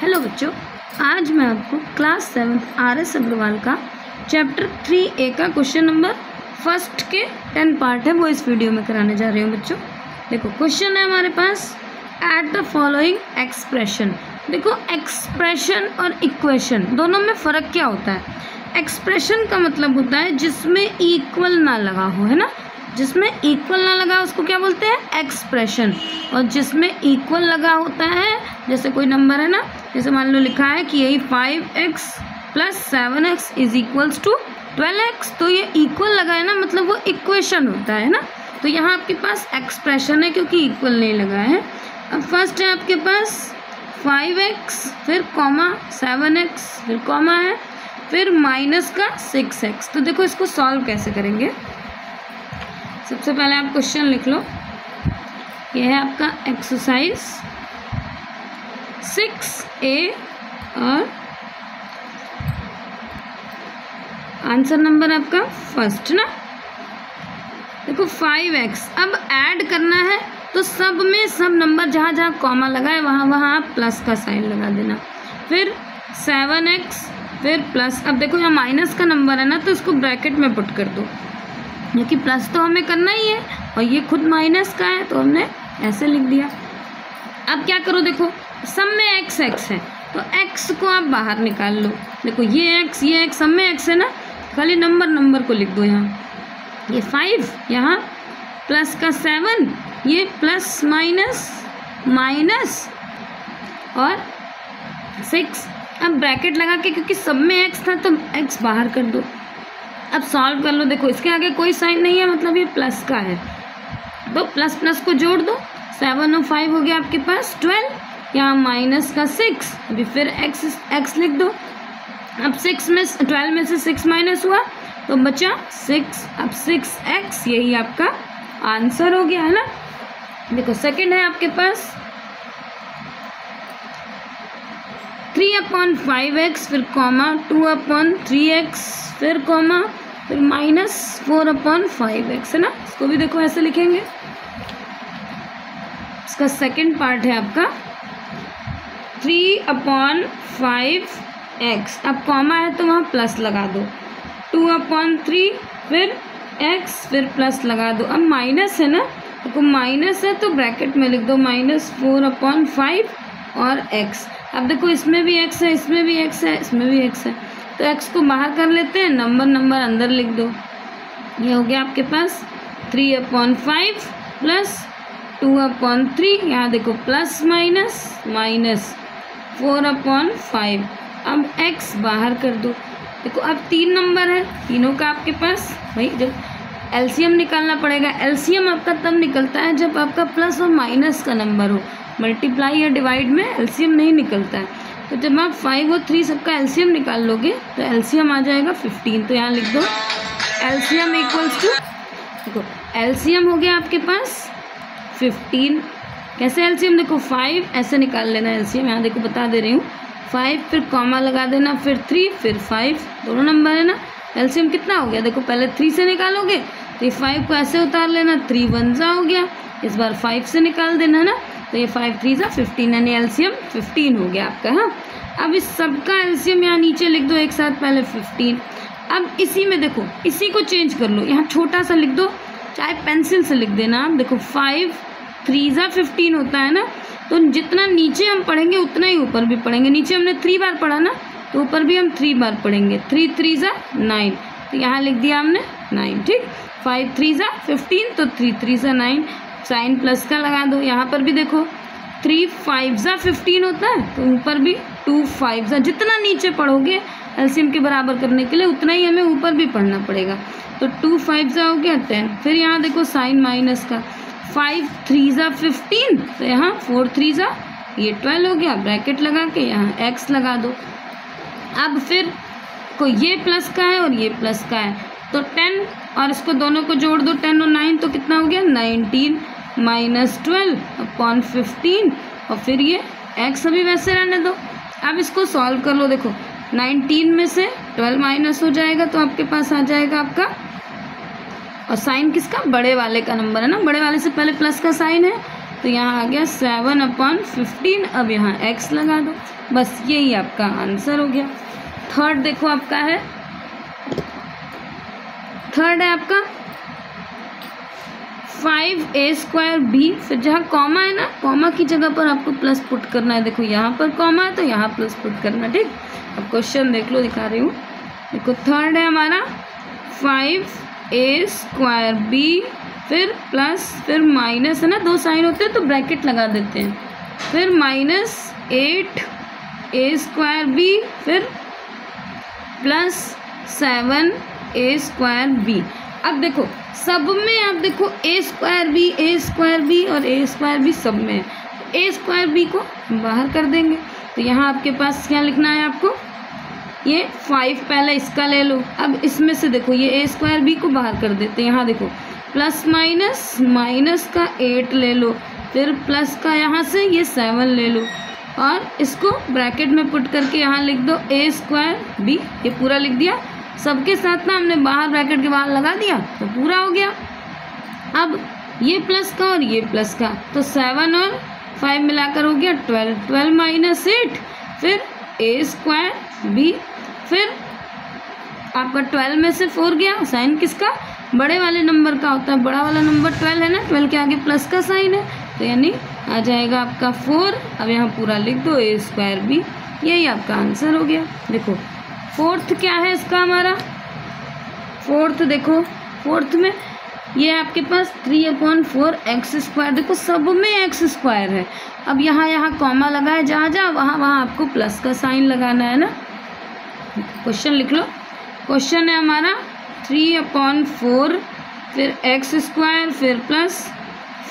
Hello बच्चों, आज मैं आपको क्लास 7 RS अग्रवाल का चैप्टर 3A का क्वेश्चन नंबर फर्स्ट के 10 पार्ट है वो इस वीडियो में कराने जा रही हूँ। बच्चों देखो, क्वेश्चन है हमारे पास, ऐड द फॉलोइंग एक्सप्रेशन। देखो, एक्सप्रेशन और इक्वेशन दोनों में फ़र्क क्या होता है। एक्सप्रेशन का मतलब होता है जिसमें इक्वल ना लगा हो, है ना। जिसमें इक्वल ना लगा उसको क्या बोलते हैं, एक्सप्रेशन। और जिसमें इक्वल लगा होता है, जैसे कोई नंबर है ना, जैसे मान लो लिखा है कि यही 5x + 7x = 12x, तो ये इक्वल लगा है ना, मतलब वो इक्वेशन होता है ना। तो यहाँ आपके पास एक्सप्रेशन है क्योंकि इक्वल नहीं लगा है। अब फर्स्ट है आपके पास 5x, फिर कॉमा 7x, फिर कॉमा है, फिर माइनस का 6x। तो देखो इसको सॉल्व कैसे करेंगे। सबसे पहले आप क्वेश्चन लिख लो, यह है आपका एक्सरसाइज 6A और आंसर नंबर आपका फर्स्ट ना। देखो 5x, अब ऐड करना है तो सब में सब नंबर जहाँ जहाँ कॉमा लगा है वहाँ वहाँ आप प्लस का साइन लगा देना। फिर 7x, फिर प्लस। अब देखो यहाँ माइनस का नंबर है ना, तो इसको ब्रैकेट में पुट कर दो, क्योंकि प्लस तो हमें करना ही है और ये खुद माइनस का है तो हमने ऐसे लिख दिया। अब क्या करो, देखो सब में x है तो x को आप बाहर निकाल लो। देखो ये x सब में x है ना, खाली नंबर को लिख दो। यहाँ ये 5, यहाँ प्लस का 7, ये प्लस माइनस और 6। अब ब्रैकेट लगा के, क्योंकि सब में x था तो x बाहर कर दो। अब सॉल्व कर लो। देखो इसके आगे कोई साइन नहीं है, मतलब ये प्लस का है, तो प्लस को जोड़ दो। 7 और 5 हो गया आपके पास 12, यहाँ माइनस का 6, अभी फिर x लिख दो। अब 12 में से 6 माइनस हुआ तो बचा 6। अब 6x, यही आपका आंसर हो गया, है ना। देखो सेकंड है आपके पास 3/5x, फिर कॉमा 2/3x, फिर कॉमा, फिर -4/5x, है ना। इसको भी देखो ऐसे लिखेंगे। इसका सेकंड पार्ट है आपका 3/5x। अब कॉमा है तो वहाँ प्लस लगा दो। 2/3, फिर x, फिर प्लस लगा दो। अब माइनस है ना, देखो माइनस है तो ब्रैकेट में लिख दो -4/5 और x। अब देखो इसमें भी x है, इसमें भी x है, इसमें भी x है, तो x को बाहर कर लेते हैं, नंबर अंदर लिख दो। ये हो गया आपके पास 3/5 + 2/3, यहाँ देखो प्लस माइनस 4/5। अब x बाहर कर दो। देखो अब 3 नंबर है, तीनों का आपके पास भाई जब एलसीएम निकालना पड़ेगा। एलसीएम आपका तब निकलता है जब आपका प्लस और माइनस का नंबर हो। मल्टीप्लाई या डिवाइड में एलसीएम नहीं निकलता है। तो जब आप 5 और 3 सबका एलसीएम निकाल लोगे तो एलसीएम आ जाएगा 15। तो यहाँ लिख दो एलसीएम = देखो एलसीएम हो गया आपके पास 15। कैसे एलसीएम, देखो 5 ऐसे निकाल लेना एलसीएम। यहाँ देखो बता दे रही हूँ, 5 फिर कॉमा लगा देना, फिर 3, फिर 5, दोनों नंबर है ना। एलसीएम कितना हो गया, देखो पहले 3 से निकालोगे तो ये 5 को ऐसे उतार लेना, 3 1 हो गया। इस बार 5 से निकाल देना ना, तो ये 5 3 15, यानी एलसीएम 15 हो गया आपका। हाँ, अब इस सब का एलसीएम यहाँ नीचे लिख दो एक साथ, पहले 15। अब इसी में देखो इसी को चेंज कर लो, यहाँ छोटा सा लिख दो, चाहे पेंसिल से लिख देना आप। देखो 5 3 15 होता है ना, तो जितना नीचे हम पढ़ेंगे उतना ही ऊपर भी पढ़ेंगे। नीचे हमने 3 बार पढ़ा ना, तो ऊपर भी हम 3 बार पढ़ेंगे। 3 3 9, तो यहाँ लिख दिया हमने 9, ठीक। 5 3 15, तो 3 3 9, साइन प्लस का लगा दो। यहाँ पर भी देखो 3 5 15 होता है, तो ऊपर भी 2 5, जितना नीचे पढ़ोगे एलसीएम के बराबर करने के लिए उतना ही हमें ऊपर भी पढ़ना पड़ेगा। तो 2 5 हो गया 10। फिर यहाँ देखो साइन माइनस का, 5 3 15, तो यहाँ 4 3 ये 12 हो गया। ब्रैकेट लगा के यहाँ x लगा दो। अब फिर को ये प्लस का है और ये प्लस का है, तो 10 और इसको दोनों को जोड़ दो, 10 और 9, तो कितना हो गया 19 -12/15। और फिर ये x अभी वैसे रहने दो। अब इसको सॉल्व कर लो। देखो 19 में से 12 माइनस हो जाएगा तो आपके पास आ जाएगा आपका, और साइन किसका, बड़े वाले का नंबर है ना, बड़े वाले से पहले प्लस का साइन है तो यहाँ आ गया 7/15। अब यहाँ x लगा दो, बस यही आपका आंसर हो गया। थर्ड देखो आपका है, थर्ड है आपका 5a²b। फिर जहाँ कॉमा है ना, कॉमा की जगह पर आपको प्लस पुट करना है। देखो यहाँ पर कॉमा है तो यहाँ प्लस पुट करना, ठीक। अब क्वेश्चन देख लो, दिखा रही हूँ। देखो थर्ड है हमारा 5a²b, फिर प्लस, फिर माइनस है ना, दो साइन होते हैं तो ब्रैकेट लगा देते हैं, फिर -8a²b, फिर प्लस 7a²b। अब देखो सब में, आप देखो a²b और a²b सब में है, a²b को बाहर कर देंगे। तो यहाँ आपके पास क्या लिखना है आपको, ये 5 पहले इसका ले लो। अब इसमें से देखो ये a²b को बाहर कर देते हैं। यहाँ देखो प्लस माइनस, माइनस का 8 ले लो, फिर प्लस का यहाँ से ये 7 ले लो, और इसको ब्रैकेट में पुट करके यहाँ लिख दो a²b। ये पूरा लिख दिया सबके साथ ना, हमने बाहर ब्रैकेट के बाहर लगा दिया तो पूरा हो गया। अब ये प्लस का और ये प्लस का, तो 7 और 5 मिलाकर हो गया 12, 12 - 8, फिर a²b, फिर आपका 12 में से 4 गया, साइन किसका, बड़े वाले नंबर का होता है, बड़ा वाला नंबर 12 है ना, 12 के आगे प्लस का साइन है, तो यानी आ जाएगा आपका 4। अब यहाँ पूरा लिख दो a²b, यही आपका आंसर हो गया। देखो फोर्थ क्या है इसका हमारा, फोर्थ देखो, फोर्थ में ये आपके पास 3/4x²। देखो सब में x² है। अब यहाँ कॉमा लगा है, जहाँ जहाँ वहाँ आपको प्लस का साइन लगाना है ना। क्वेश्चन लिख लो, क्वेश्चन है हमारा 3/4, फिर x², फिर प्लस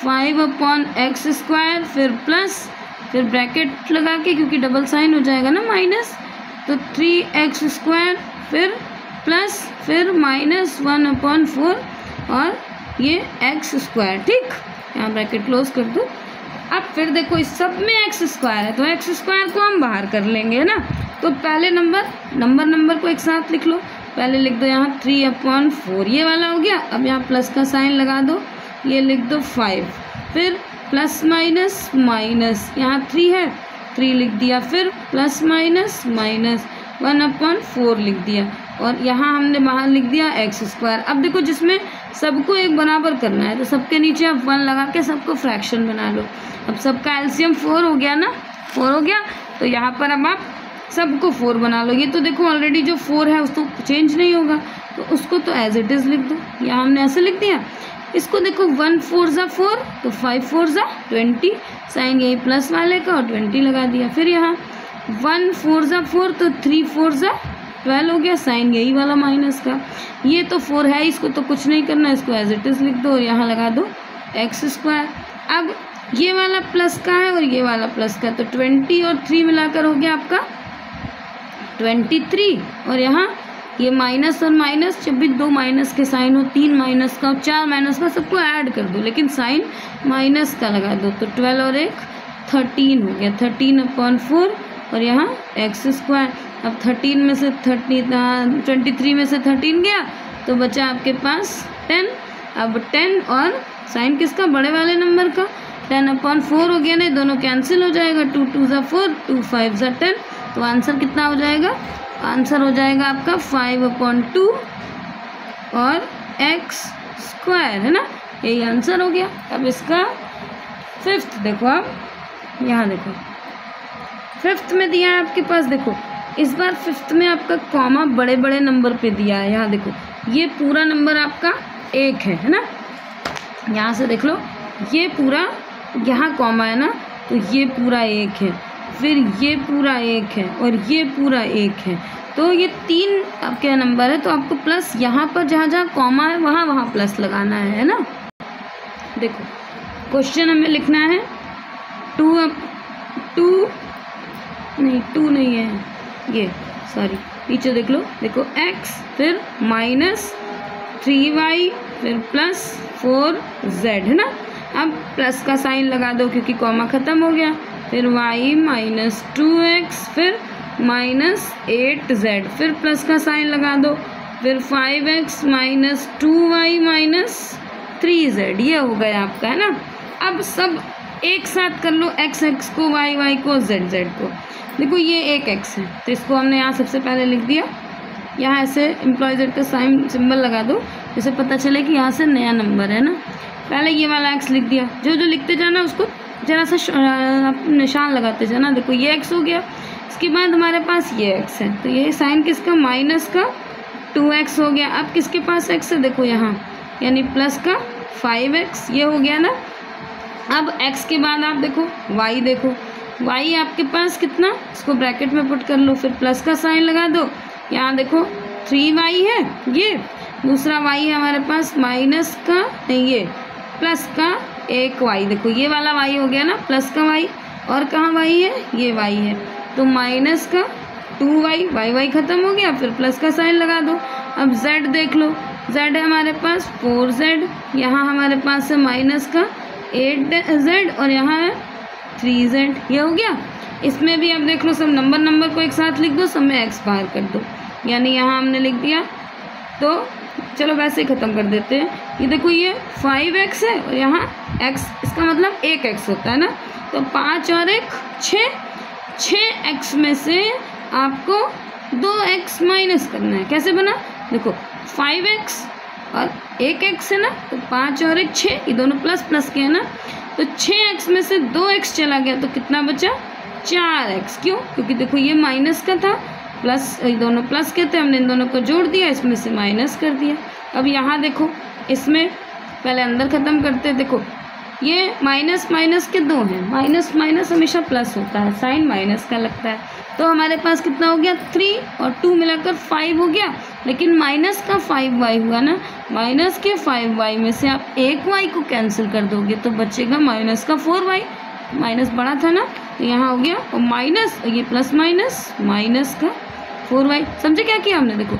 5/x², फिर प्लस, फिर ब्रैकेट लगा के, क्योंकि डबल साइन हो जाएगा ना माइनस, तो 3x², फिर प्लस, फिर -1/4 और ये x², ठीक। यहाँ ब्रैकेट क्लोज कर दो। अब फिर देखो इस सब में x² है, तो x² को हम बाहर कर लेंगे, है ना। तो पहले नंबर को एक साथ लिख लो। पहले लिख दो यहाँ 3/4, ये वाला हो गया। अब यहाँ प्लस का साइन लगा दो, ये लिख दो 5, फिर प्लस माइनस माइनस, यहाँ 3 है, 3 लिख दिया, फिर प्लस माइनस माइनस 1/4 लिख दिया, और यहाँ हमने बाहर लिख दिया x²। अब देखो जिसमें सबको एक बराबर करना है, तो सबके नीचे आप 1 लगा के सबको फ्रैक्शन बना लो। अब सबका एलसीएम 4 हो गया ना, 4 हो गया, तो यहाँ पर अब आप सबको 4 बना लो। ये तो देखो ऑलरेडी जो 4 है उसको चेंज नहीं होगा, तो उसको तो एज इट इज़ लिख दो। यहाँ हमने ऐसे लिख दिया। इसको देखो 1 4 = 4, तो 5 4 = 20, साइन यही प्लस वाले का और 20 लगा दिया। फिर यहाँ 1 4 = 4, तो 3 4 = 12 हो गया, साइन यही वाला माइनस का। ये तो 4 है, इसको तो कुछ नहीं करना, इसको एज इट इज़ लिख दो और यहाँ लगा दो x²। अब ये वाला प्लस का है और ये वाला प्लस का, तो 20 और 3 मिलाकर हो गया आपका 23, और यहाँ ये माइनस और माइनस, जब भी 2 माइनस के साइन हो, 3 माइनस का और 4 माइनस का, सबको ऐड कर दो, लेकिन साइन माइनस का लगा दो, तो 12 और 1 13 हो गया, 13/4 और यहाँ x²। अब 13 में से 23 में से 13 गया, तो बचा आपके पास 10। अब 10 और साइन किसका, बड़े वाले नंबर का, 10/4 हो गया, नहीं दोनों कैंसिल हो जाएगा, 2 2 = 4, 2 5 = 10, तो आंसर कितना हो जाएगा, आंसर हो जाएगा आपका 5/2 और x², है ना, यही आंसर हो गया। अब इसका फिफ्थ देखो, आप यहाँ देखो फिफ्थ में दिया है आपके पास, देखो इस बार फिफ्थ में आपका कॉमा बड़े बड़े नंबर पे दिया है। यहाँ देखो ये पूरा नंबर आपका 1 है ना, यहाँ से देख लो, ये पूरा, यहाँ कॉमा है ना, तो ये पूरा 1 है, फिर ये पूरा 1 है और ये पूरा 1 है, तो ये 3 आपके नंबर है। तो आपको प्लस यहाँ पर जहाँ जहाँ कॉमा है वहाँ प्लस लगाना है ना। देखो क्वेश्चन हमें लिखना है 2 नहीं है ये, सॉरी नीचे देख लो, देखो x, फिर -3y, फिर +4z, है ना। अब प्लस का साइन लगा दो क्योंकि कॉमा ख़त्म हो गया, फिर y -2x, फिर -8z, फिर प्लस का साइन लगा दो, फिर 5x -2y -3z, ये हो गया आपका, है ना। अब सब एक साथ कर लो, एक्स एक्स को, वाई वाई को, जेड जेड को। देखो ये एक एक्स है तो इसको हमने यहाँ सबसे पहले लिख दिया, यहाँ ऐसे एम्प्लॉय जेड का साइन सिंबल लगा दो जिससे पता चले कि यहाँ से नया नंबर है ना। पहले ये वाला एक्स लिख दिया, जो जो लिखते जाना उसको जरा सा निशान लगाते जाना। देखो ये एक्स हो गया, इसके बाद हमारे पास ये एक्स है तो ये साइन किसका, माइनस का 2x हो गया। अब किसके पास x है, देखो यहाँ, यानी प्लस का 5x, ये हो गया ना। अब x के बाद आप देखो y, देखो y आपके पास कितना, इसको ब्रैकेट में पुट कर लो, फिर प्लस का साइन लगा दो। यहाँ देखो 3y है, ये दूसरा y है हमारे पास माइनस का, नहीं ये प्लस का 1y। देखो ये वाला y हो गया ना, प्लस का y, और कहाँ y है, ये y है, तो माइनस का 2y, y ख़त्म हो गया, फिर प्लस का साइन लगा दो। अब z देख लो, z है हमारे पास 4z, यहाँ हमारे पास है माइनस का 8z, और यहाँ है 3z, ये हो गया। इसमें भी अब देख लो, सब नंबर को एक साथ लिख दो, सब में x बाहर कर दो, यानी यहाँ हमने लिख दिया। तो चलो वैसे ही ख़त्म कर देते हैं। ये देखो ये 5x है और यहाँ x, इसका मतलब 1x होता है ना, तो 5 और 1 6, 6x में से आपको 2x माइनस करना है। कैसे बना, देखो 5x और 1x है ना, तो 5 और 1 6, ये दोनों प्लस प्लस के है ना, तो 6x में से 2x चला गया तो कितना बचा, 4x। क्यों, क्योंकि देखो ये माइनस का था, प्लस, ये दोनों प्लस के थे, हमने इन दोनों को जोड़ दिया, इसमें से माइनस कर दिया। अब यहाँ देखो, इसमें पहले अंदर ख़त्म करते, देखो ये माइनस माइनस के 2 हैं, माइनस माइनस हमेशा प्लस होता है, साइन माइनस का लगता है, तो हमारे पास कितना हो गया, 3 और 2 मिलाकर 5 हो गया। लेकिन माइनस का 5y हुआ ना, माइनस के 5y में से आप 1y को कैंसिल कर दोगे तो बचेगा माइनस का 4y, माइनस बड़ा था ना, तो यहाँ हो गया, और माइनस, ये प्लस माइनस, माइनस का 4y। समझे क्या किया हमने, देखो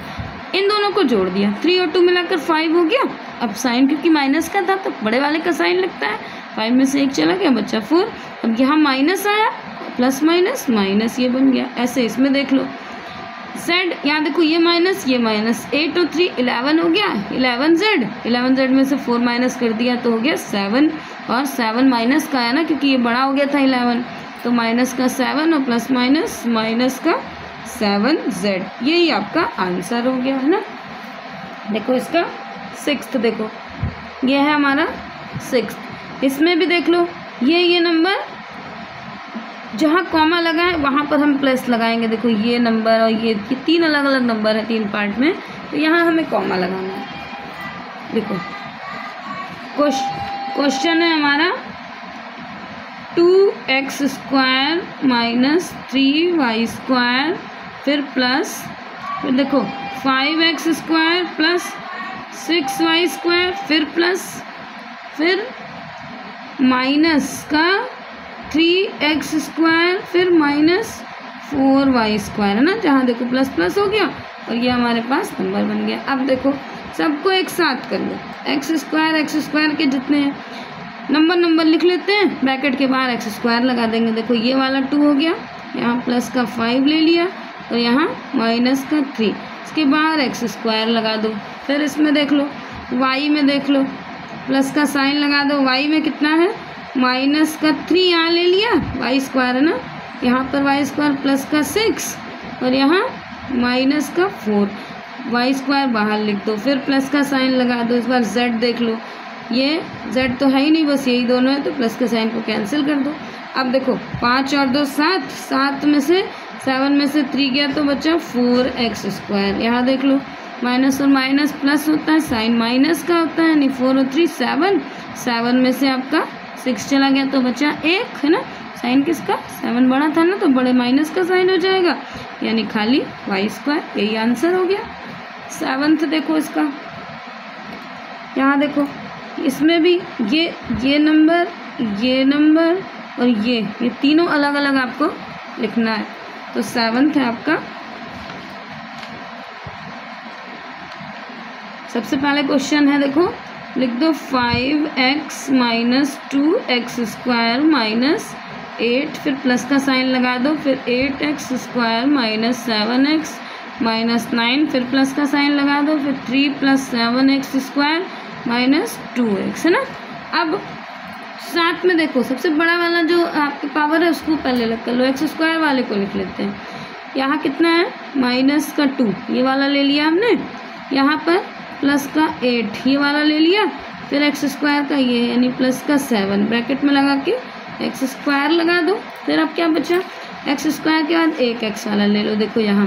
इन दोनों को जोड़ दिया, 3 और 2 मिलाकर 5 हो गया। अब साइन क्योंकि माइनस का था तो बड़े वाले का साइन लगता है, 5 में से 1 चला गया, बच्चा 4। अब यहाँ माइनस आया, प्लस माइनस माइनस, ये बन गया। ऐसे इसमें देख लो z, यहाँ देखो ये माइनस 8 और 3 11 हो गया, 11z में से 4 माइनस कर दिया तो हो गया 7, और 7 माइनस का है ना, क्योंकि ये बड़ा हो गया था 11, तो माइनस का 7 और प्लस माइनस माइनस का 7z, यही आपका आंसर हो गया है ना। देखो इसका 6th, देखो ये है हमारा 6th। इसमें भी देख लो, ये नंबर जहाँ कॉमा लगा है वहाँ पर हम प्लस लगाएंगे। देखो ये नंबर और ये 3 अलग अलग नंबर है, 3 पार्ट में, तो यहाँ हमें कॉमा लगाना है। देखो क्वेश्चन है हमारा 2x² माइनस 3y², फिर प्लस, फिर देखो 5x² प्लस 6y², फिर प्लस, फिर माइनस का 3x², फिर माइनस 4y² है ना, जहाँ देखो प्लस प्लस हो गया और ये हमारे पास नंबर बन गया। अब देखो सबको एक साथ कर लो, x² के जितने हैं नंबर लिख लेते हैं, ब्रैकेट के बाहर x² लगा देंगे। देखो ये वाला 2 हो गया, यहाँ प्लस का 5 ले लिया और यहाँ माइनस का 3, इसके बाहर x² लगा दो। फिर इसमें देख लो, y में देख लो, प्लस का साइन लगा दो, y में कितना है, माइनस का 3 यहाँ ले लिया, y² है ना, यहाँ पर y² प्लस का 6 और यहाँ माइनस का 4, y² बाहर लिख दो, फिर प्लस का साइन लगा दो। इस बार z देख लो, ये z तो है ही नहीं, बस यही दोनों है, तो प्लस के साइन को कैंसिल कर दो। अब देखो 5 और 2 7, 7 में से 7 में से 3 गया तो बचा 4x²। यहाँ देख लो माइनस और माइनस प्लस होता है, साइन माइनस का होता है, यानी 4 और 3 7, 7 में से आपका 6 चला गया तो बचा 1 है ना, साइन किसका, 7 बड़ा था ना, तो बड़े माइनस का साइन हो जाएगा, यानी खाली y², यही आंसर हो गया 7th। देखो इसका, यहाँ देखो इसमें भी ये नंबर और ये तीनों अलग अलग आपको लिखना है, तो 7th है आपका। सबसे पहले क्वेश्चन है, देखो लिख दो 5x माइनस 2x² माइनस 8, फिर प्लस का साइन लगा दो, फिर 8x² माइनस 7x माइनस 9, फिर प्लस का साइन लगा दो, फिर 3 + 7x² माइनस 2x है ना। अब साथ में देखो सबसे बड़ा वाला जो आपके पावर है उसको पहले अलग कर लो, एक्स स्क्वायर वाले को लिख लेते हैं। यहाँ कितना है -2, ये वाला ले लिया हमने, यहाँ पर +8 ये वाला ले लिया, फिर एक्स स्क्वायर का ये यानी +7 ब्रैकेट में लगा के एक्स स्क्वायर लगा दो। फिर अब क्या बचा, एक्स स्क्वायर के बाद एक एक्स वाला ले लो, देखो यहाँ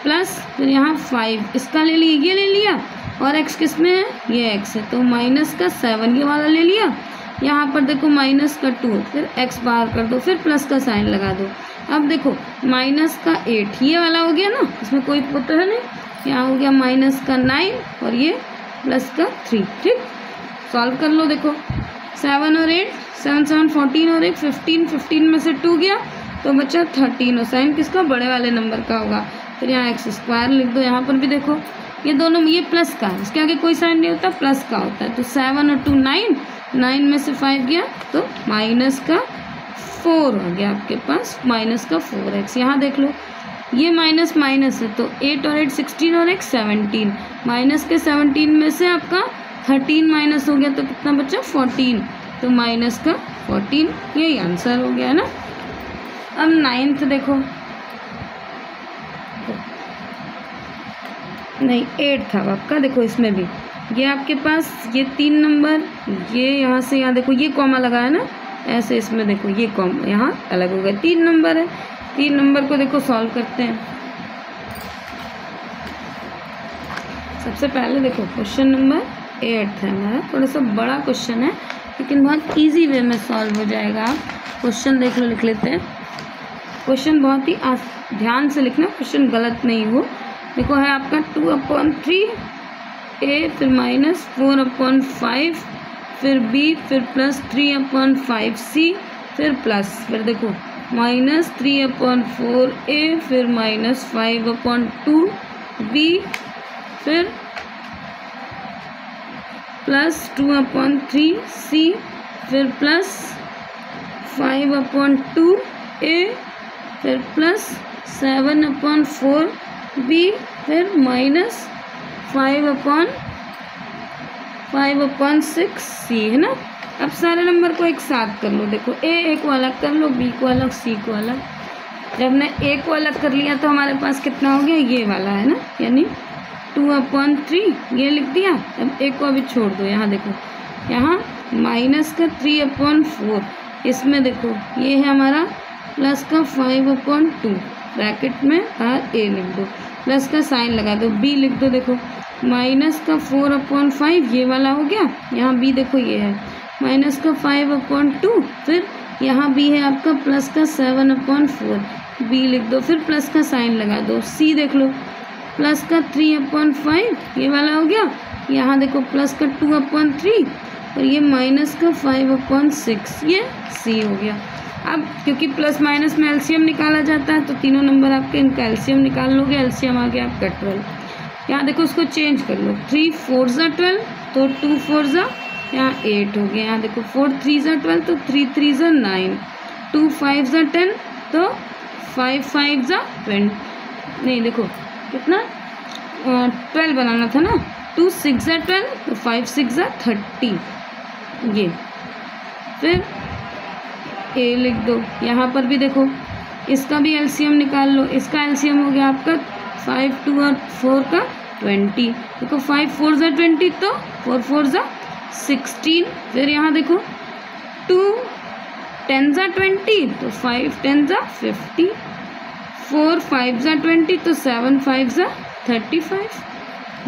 प्लस, फिर यहाँ 5 इसका ले लिया, ये ले लिया, और एक्स किस में है, ये एक्स है, तो -7 ये वाला ले लिया। यहाँ पर देखो -2, फिर एक्स बाहर कर दो, फिर प्लस का साइन लगा दो। अब देखो -8 ये वाला हो गया ना, इसमें कोई पुट है नहीं, यहाँ हो गया -9 और ये +3। ठीक, सॉल्व कर लो। देखो 7 और 8, 7 7 14 और 1 15, 15 में से 2 गया तो बचा 13, और साइन किसका, बड़े वाले नंबर का होगा। फिर यहाँ एक्स स्क्वायर लिख दो। यहाँ पर भी देखो ये दोनों, ये प्लस का है, इसके आगे कोई साइन नहीं होता, प्लस का होता है, तो 7 और 2 9, 9 में से 5 गया तो -4 हो गया आपके पास, -4x। यहाँ देख लो ये माइनस माइनस है, तो 8 और 8 16 और 1 17, माइनस के 17 में से आपका 13 माइनस हो गया तो कितना बचा 14, तो -14, यही आंसर हो गया है ना। अब 9th देखो, नहीं 8th था आपका, देखो इसमें भी ये आपके पास ये 3 नंबर, ये यहाँ से यहाँ देखो ये कॉमा लगा है ना, ऐसे इसमें देखो ये कॉमा यहाँ अलग हो गया, 3 नंबर है। 3 नंबर को देखो सॉल्व करते हैं। सबसे पहले देखो क्वेश्चन नंबर 8 है हमारा, थोड़ा सा बड़ा क्वेश्चन है लेकिन बहुत इजी वे में सॉल्व हो जाएगा। आप क्वेश्चन देख लो, लिख लेते हैं। क्वेश्चन बहुत ही ध्यान से लिखना, क्वेश्चन गलत नहीं हो। देखो है आपका 2/3 a, फिर -4/5, फिर b, फिर +3/5 c, फिर प्लस, फिर देखो -3/4 a, फिर -5/2 b, फिर +2/3 c, फिर +5/2 a, फिर +7/4 b, फिर -5/6 c, है ना। अब सारे नंबर को एक साथ कर लो। देखो a एक को अलग कर लो, b को अलग, c को अलग। जब हमने a को अलग कर लिया तो हमारे पास कितना हो गया, ये वाला है ना, यानी 2/3 ये लिख दिया। अब a को अभी छोड़ दो, यहाँ देखो यहाँ -3/4, इसमें देखो ये है हमारा +5/2 ब्रैकेट में बाहर a लिख दो, प्लस का साइन लगा दो, b लिख दो। देखो -4/5 ये वाला हो गया, यहाँ b देखो ये है -5/2, फिर यहाँ b है आपका +7/4, b लिख दो, फिर प्लस का साइन लगा दो। c देख लो +3/5 ये वाला हो गया, यहाँ देखो +2/3 और ये -5/6, ये c हो गया। अब क्योंकि प्लस माइनस में एलसीएम निकाला जाता है तो तीनों नंबर आपके इनका एलसीएम निकाल लोगे, एलसीएम आ गया आपका 12। यहाँ देखो इसको चेंज कर लो, 3 4 12 तो 2 4 यहाँ 8 हो गया। यहाँ देखो 4 3 12 तो 3 3 9, 2 5 10 तो 5 5 20, नहीं देखो कितना 12 बनाना था ना, 2 6 12 तो 5 6 30, ये फिर a लिख दो। यहाँ पर भी देखो इसका भी एलसीएम निकाल लो, इसका एलसीएम हो गया आपका 5 2 और 4 का 20, देखो 5 4 20 तो 4 4 16, फिर यहाँ देखो 2 10 20 तो 5 10 50, 4 5 20 तो 7 5 35,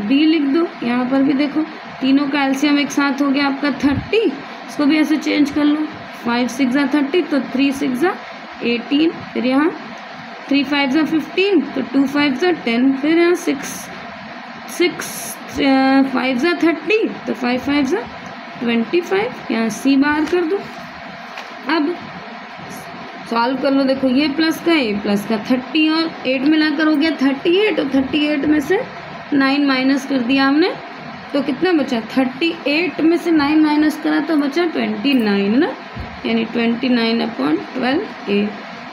b लिख दो। यहाँ पर भी देखो तीनों का एलसीएम एक साथ हो गया आपका 30, इसको भी ऐसे चेंज कर लो, 5 6 30 तो 3 6 18, फिर यहाँ 3 5 15 तो 2 5 10, फिर यहाँ 6 5 30 तो 5 5 25, यहाँ c बाहर कर दो। अब सॉल्व कर लो। देखो ये प्लस का, ये प्लस का, 30 और 8 मिलाकर हो गया 38, और 38 में से 9 माइनस कर दिया हमने तो कितना बचा, 38 में से 9 माइनस करा तो बचा 29 ना, यानी 29/12 a।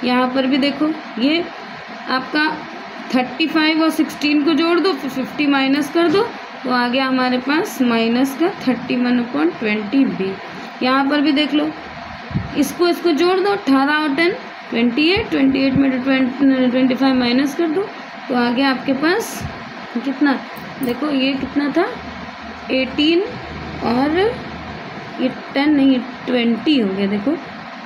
यहाँ पर भी देखो ये आपका 35 और 16 को जोड़ दो, फिर 50 माइनस कर दो तो आ गया हमारे पास माइनस का 31/20 b। यहाँ पर भी देख लो, इसको जोड़ दो, 18 और 10 28, 28 में 25 माइनस कर दो तो आ गया आपके पास कितना, देखो ये कितना था 18 और ये 10 नहीं 20 हो गया। देखो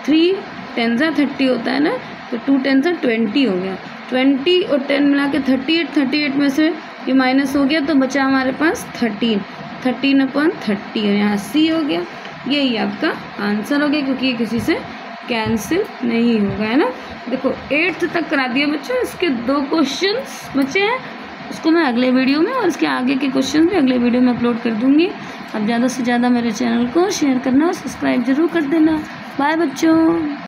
3 10 सा 30 होता है ना, तो 2 10 सा 20 हो गया। 20 और 10 मिला के 38 में से ये माइनस हो गया तो बचा हमारे पास 13 अपॉन 30 और यहाँ सी हो गया। यही आपका आंसर हो गया क्योंकि ये किसी से कैंसिल नहीं होगा, है ना। देखो 8th तक करा दिया बच्चों, इसके 2 क्वेश्चंस बचे हैं, उसको मैं अगले वीडियो में और इसके आगे के क्वेश्चन भी अगले वीडियो में अपलोड कर दूँगी। अब ज़्यादा से ज़्यादा मेरे चैनल को शेयर करना और सब्सक्राइब ज़रूर कर देना। बाय बच्चों।